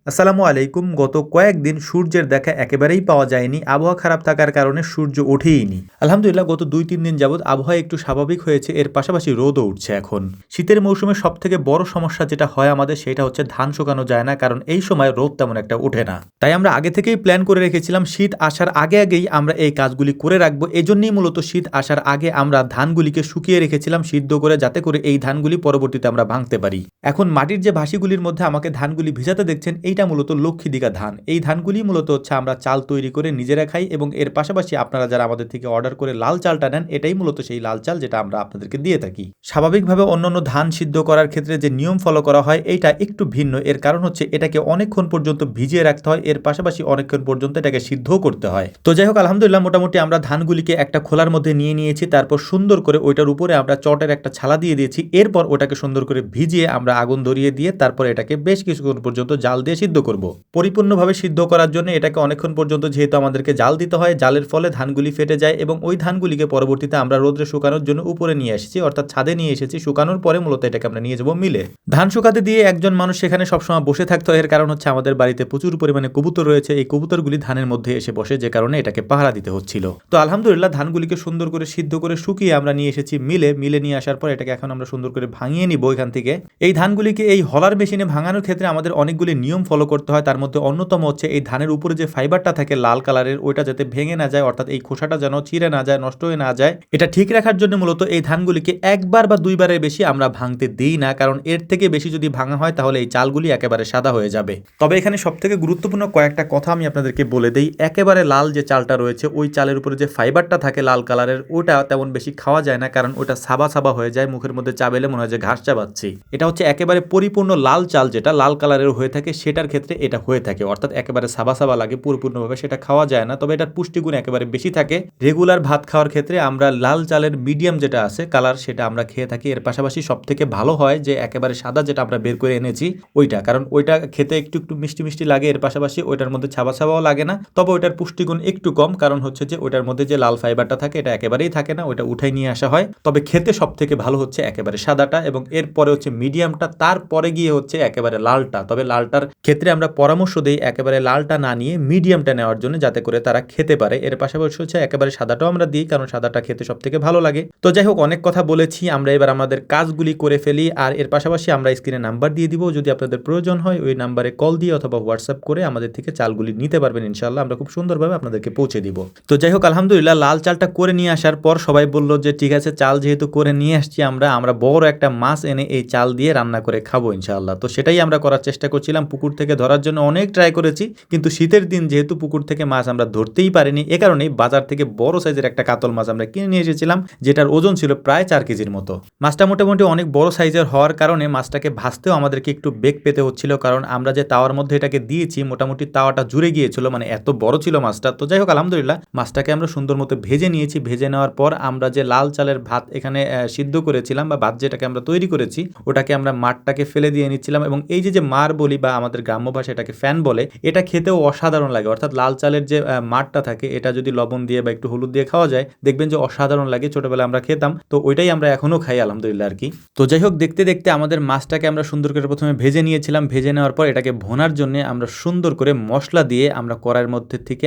আসসালামু আলাইকুম। গত কয়েকদিন সূর্যের দেখা একেবারেই পাওয়া যায়নি। আবহাওয়া খারাপ থাকার কারণে সূর্য ওঠেইনি। আলহামদুলিল্লাহ গত ২-৩ দিন যাবৎ আবহাওয়া একটু স্বাভাবিক হয়েছে, এর পাশাপাশি রোদও উঠছে এখন। শীতের মৌসুমে সবথেকে বড় সমস্যা যেটা হয় আমাদের সেটা হচ্ছে ধান শুকানো যায় না, কারণ এই সময় রোদ তেমন একটা ওঠে না। তাই আমরা আগে থেকেই প্ল্যান করে রেখেছিলাম শীত আসার আগেই আমরা এই কাজগুলি করে রাখবো। এজন্যই মূলত শীত আসার আগে আমরা ধানগুলিকে শুকিয়ে রেখেছিলাম সিদ্ধ করে, যাতে করে এই ধানগুলি পরবর্তীতে আমরা ভাঙতে পারি। এখন মাটির যে ভাসিগুলির মধ্যে আমাকে ধানগুলি ভিজাতে দেখছেন, এইটা মূলত লক্ষ্মীদিঘা ধান। এই ধানগুলি মূলত হচ্ছে আমরা চাল তৈরি করে নিজেরা খাই, এবং এর পাশাপাশি আপনারা যারা আমাদের থেকে অর্ডার করে লাল চালটা নেন, এটাই মূলত সেই লাল চাল যেটা আমরা আপনাদেরকে দিয়ে থাকি। স্বাভাবিকভাবে অন্যান্য ধান সিদ্ধ করার ক্ষেত্রে যে নিয়ম ফলো করা হয় এইটা একটু ভিন্ন। এর কারণ হচ্ছে এটাকে অনেকক্ষণ পর্যন্ত ভিজিয়ে রাখতে হয়, এর পাশাপাশি অনেকক্ষণ পর্যন্ত এটাকে সিদ্ধও করতে হয়। তো যাই হোক, আলহামদুলিল্লাহ মোটামুটি আমরা ধানগুলিকে একটা খোলার মধ্যে নিয়ে নিয়েছি, তারপর সুন্দর করে ওইটার উপরে আমরা চটের একটা ছালা দিয়ে দিয়েছি। এরপর ওটাকে সুন্দর করে ভিজিয়ে আমরা আগুন ধরিয়ে দিয়ে তারপর এটাকে বেশ কিছুক্ষণ পর্যন্ত জাল দিয়ে সিদ্ধ করব। পরিপূর্ণভাবে সিদ্ধ করার জন্য এটাকে অনেকক্ষণ পর্যন্ত যেহেতু আমাদেরকে জাল দিতে হয়, জালের ফলে ধানগুলি ফেটে যায়, এবং ওই ধানগুলিকে পরবর্তীতে আমরা রোদ্রে শুকানোর জন্য উপরে নিয়ে এসেছি, অর্থাৎ ছাদে নিয়ে এসেছি। শুকানোর পরে মূলত এটাকে আমরা নিয়ে যাবো মিলে। ধান শুকাতে দিয়ে একজন মানুষ সেখানে সবসময় বসে থাকতে হয়। এর কারণ হচ্ছে আমাদের বাড়িতে প্রচুর পরিমাণে কবুতর রয়েছে, এই কবুতরগুলি ধানের মধ্যে এসে বসে, যে কারণে এটাকে পাহারা দিতে হচ্ছিল। তো আলহামদুলিল্লাহ ধানগুলিকে সুন্দর করে সিদ্ধ করে শুকিয়ে আমরা নিয়ে এসেছি মিলে নিয়ে আসার পর এটাকে এখন আমরা সুন্দর করে ভাঙিয়ে নিব এখান থেকে। এই ধানগুলিকে এই হলার মেশিনে ভাঙানোর ক্ষেত্রে আমাদের অনেকগুলি নিয়ম ফলো করতে হয়। তার মধ্যে অন্যতম হচ্ছে এই ধানের উপরে যে ফাইবারটা থাকে লাল কালারের, ওইটা যাতে ভেঙে না যায়, অর্থাৎ এই খোসাটা যেন ছিঁড়ে না যায়, নষ্ট হয়ে না যায়। এটা ঠিক রাখার জন্য মূলত এই ধানগুলিকে একবার বা দুইবারের বেশি আমরা ভাঙতে দিই না, কারণ এর থেকে বেশি যদি ভাঙা হয় তাহলে এই চালগুলি একেবারে সাদা হয়ে যাবে। তবে এখানে সবথেকে গুরুত্বপূর্ণ কয়েকটা কথা আমি আপনাদেরকে বলে দেই। একেবারে লাল যে চালটা রয়েছে, ওই চালের উপরে যে ফাইবারটা থাকে লাল কালারের, ওটা তেমন বেশি খাওয়া যায় না, কারণ ওটা সাবা সাবা হয়ে যায়, মুখের মধ্যে চাবেলে মনে হয় যে ঘাস চাবাচ্ছি। এটা হচ্ছে একেবারে পরিপূর্ণ লাল চাল, যেটা লাল কালারের হয়ে থাকে, সেটার ক্ষেত্রে এটা হয়ে থাকে, অর্থাৎ একেবারে সাবা সাবা লাগে, পরিপূর্ণভাবে সেটা খাওয়া যায় না। তবে এটার পুষ্টিগুণ একেবারে বেশি থাকে। রেগুলার ভাত খাওয়ার ক্ষেত্রে আমরা লাল চালের মিডিয়াম যেটা আছে কালার, সেটা আমরা খেয়ে থাকি। এর পাশাপাশি সব থেকে ভালো হয় যে একেবারে সাদা যেটা আমরা বের করে এনেছি ওইটা, কারণ ওইটা খেতে একটু একটু মিষ্টি মিষ্টি লাগে, এর পাশাপাশি ওইটার মধ্যে ছাবা ছাবাও লাগে না। তবে ওইটার পুষ্টিগুণ একটু কম, কারণ হচ্ছে যে ওইটার মধ্যে যে লাল ফাইবারটা থাকে এটা একেবারেই থাকে না, ওইটা উঠাই নিয়ে আসা হয়। তবে খেতে সব থেকে ভালো হচ্ছে একেবারে সাদাটা, এবং এরপরে হচ্ছে মিডিয়ামটা, তারপরে গিয়ে হচ্ছে একেবারে লালটা। তবে লালটার ক্ষেত্রে আমরা পরামর্শ দিই একেবারে লালটা না নিয়ে মিডিয়ামটা নেওয়ার জন্য, যাতে করে তারা খেতে পারে। এর পাশাপাশি হচ্ছে একেবারে সাদাটাও আমরা দিই, কারণ সাদাটা খেতে সব থেকে ভালো লাগে। তো যাই হোক, অনেক কথা বলেছি, আমরা এবার আমাদের কাজগুলি করে ফেলি। আর এর পাশাপাশি আমরা স্ক্রিনে নাম্বার দিয়ে দিব, যদি আপনাদের প্রয়োজন হয় ওই নাম্বারে কল দিয়ে অথবা হোয়াটসঅ্যাপ করে আমাদের থেকে চালগুলি নিতে পারবেন। ইনশাআল্লাহ আমরা খুব সুন্দরভাবে আপনাদেরকে পৌঁছে দিব। তো যাই হোক, আলহামদুলিল্লাহ লাল চালটা করে নিয়ে আসার পর সবাই বলল যে ঠিক আছে, চাল যেহেতু করে নিয়ে আসছি, আমরা বড় একটা মাছ এনে এই চাল দিয়ে রান্না করে খাবো ইনশাআল্লাহ। তো সেটাই আমরা করার চেষ্টা করছিলাম। পুকুর থেকে ধরার জন্য অনেক ট্রাই করেছি, কিন্তু শীতের দিন যেহেতু পুকুর থেকে মাছ আমরা ধরতেই পারিনি, এ কারণেই বাজার থেকে বড় সাইজের একটা কাতল মাছ আমরা কিনে নিয়ে এসেছিলাম, যেটার ওজন ছিল প্রায় 4 কেজির মতো। মাছটা মোটামুটি অনেক বড় সাইজের হওয়ার কারণে মাছটাকে ভাজতেও আমাদেরকে একটু বেগ পেতে হচ্ছিল, কারণ আমরা যে তাওয়ার মধ্যে এটাকে দিয়েছি মোটামুটি তাওয়াটা জুড়ে গিয়েছিল, মানে এত বড় ছিল মাছটা। তো যাই হোক, আলহামদুলিল্লাহ মাছটাকে আমরা সুন্দর মতো ভেজে নিয়েছি। ভেজে নেওয়ার পর আমরা যে লাল চালের ভাত এখানে সিদ্ধ করেছিলাম, বা ভাত যেটাকে আমরা তৈরি করেছি, ওটাকে আমরা মাঠটাকে ফেলে দিয়ে নিচ্ছিলাম। এবং এই যে মার বলি, বা আমাদের গ্রাম্য ভাষা এটাকে ফ্যান বলে, এটা খেতেও অসাধারণ লাগে। অর্থাৎ লাল চালের যে মাঠটা থাকে, এটা যদি লবণ দিয়ে বা একটু হলুদ দিয়ে খাওয়া যায়, দেখবেন যে অসাধারণ লাগে। ছোটবেলায় আমরা খেতাম, তো ওইটাই আমরা এখনো খাই আলহামদুলিল্লাহ আর কি। তো যাই হোক, দেখতে দেখতে আমাদের মাছটাকে আমরা সুন্দর করে প্রথমে ভেজে নিয়েছিলাম। ভেজে নেওয়ার পর এটাকে ভোনার জন্য আমরা সুন্দর করে মশলা দিয়ে আমরা কড়াইয়ের মধ্যে থেকে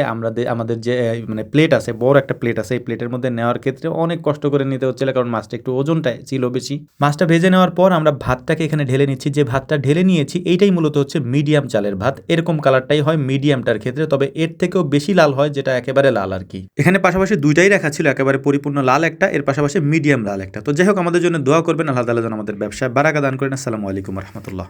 আমাদের যে মানে প্লেট আছে, বড় একটা প্লেট আছে, এই প্লেটের মধ্যে নেওয়ার ক্ষেত্রে অনেক কষ্ট করে নিতে হচ্ছিল, কারণ মাছটা একটু ওজনটা ছিল বেশি। মাছটা ভেজে নেওয়ার পর আমরা ভাতটাকে এখানে ঢেলে নিচ্ছি। যে ভাতটা ঢেলে নিয়েছি এইটাই মূলত হচ্ছে মিডিয়াম চালের ভাত। এরকম কালারটাই হয় মিডিয়ামটার ক্ষেত্রে, তবে এর থেকেও বেশি লাল হয় যেটা একেবারে লাল আর কি। এখানে পাশাপাশি দুইটাই রাখা ছিল, একেবারে পরিপূর্ণ লাল একটা, এর পাশাপাশি মিডিয়াম লাল একটা। তো যাই হোক, আমাদের জন্য দোয়া করবেন, আল্লাহ তাআলা যেন আমাদের ব্যবসায় বারাকা দান করেন। আসসালামু আলাইকুম ওয়া রাহমাতুল্লাহ।